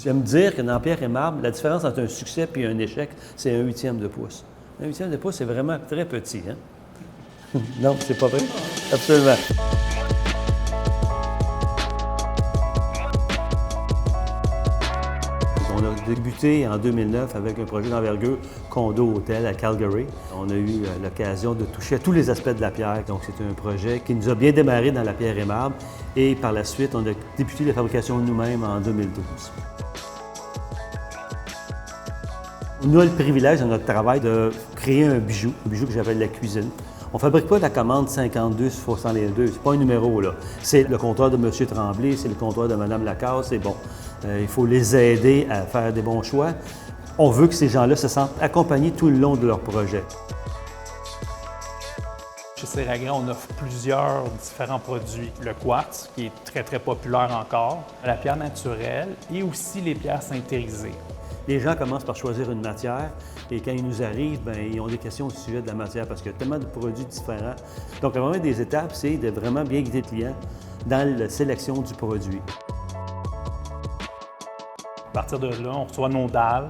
J'aime dire que dans pierre et marbre, la différence entre un succès et un échec, c'est 1/8 de pouce. 1/8 de pouce, c'est vraiment très petit, hein? Non, c'est pas vrai? Absolument. On a débuté en 2009 avec un projet d'envergure condo-hôtel à Calgary. On a eu l'occasion de toucher à tous les aspects de la pierre. Donc, c'est un projet qui nous a bien démarré dans la pierre et marbre. Et par la suite, on a débuté la fabrication nous-mêmes en 2012. On a le privilège dans notre travail de créer un bijou que j'appelle la cuisine. On ne fabrique pas la commande 52-62, c'est pas un numéro, là. C'est le comptoir de M. Tremblay, c'est le comptoir de Mme Lacasse, c'est bon. Il faut les aider à faire des bons choix. On veut que ces gens-là se sentent accompagnés tout le long de leur projet. Chez Ceragré, on offre plusieurs différents produits. Le quartz, qui est très, très populaire encore, la pierre naturelle et aussi les pierres sintérisées. Les gens commencent par choisir une matière et quand ils nous arrivent, bien, ils ont des questions au sujet de la matière parce qu'il y a tellement de produits différents. Donc, la première des étapes, c'est de vraiment bien guider le client dans la sélection du produit. À partir de là, on reçoit nos dalles.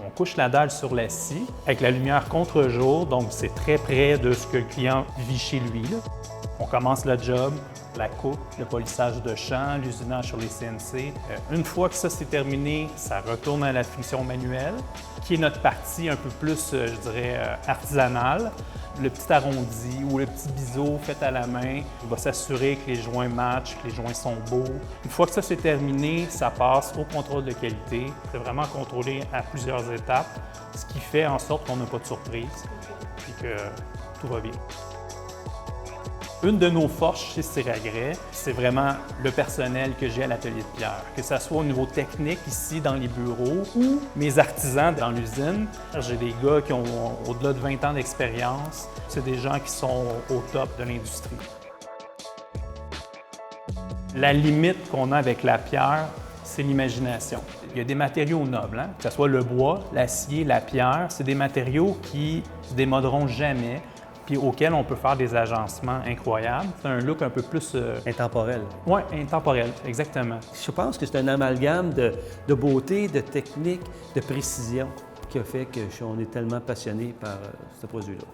On couche la dalle sur la scie avec la lumière contre-jour, donc c'est très près de ce que le client vit chez lui, là. On commence le job, la coupe, le polissage de champ, l'usinage sur les CNC. Une fois que ça c'est terminé, ça retourne à la finition manuelle, qui est notre partie un peu plus, je dirais, artisanale. Le petit arrondi ou le petit biseau fait à la main, il va s'assurer que les joints matchent, que les joints sont beaux. Une fois que ça c'est terminé, ça passe au contrôle de qualité. C'est vraiment contrôlé à plusieurs étapes, ce qui fait en sorte qu'on n'a pas de surprise et que tout va bien. Une de nos forces chez Ceragré, c'est vraiment le personnel que j'ai à l'atelier de pierre. Que ce soit au niveau technique ici dans les bureaux ou mes artisans dans l'usine. J'ai des gars qui ont au-delà de 20 ans d'expérience. C'est des gens qui sont au top de l'industrie. La limite qu'on a avec la pierre, c'est l'imagination. Il y a des matériaux nobles, hein? Que ce soit le bois, l'acier, la pierre, c'est des matériaux qui ne se démoderont jamais, puis auquel on peut faire des agencements incroyables. C'est un look un peu plus... Intemporel. Oui, intemporel, exactement. Je pense que c'est un amalgame de beauté, de technique, de précision qui a fait qu'on est tellement passionné par ce produit-là.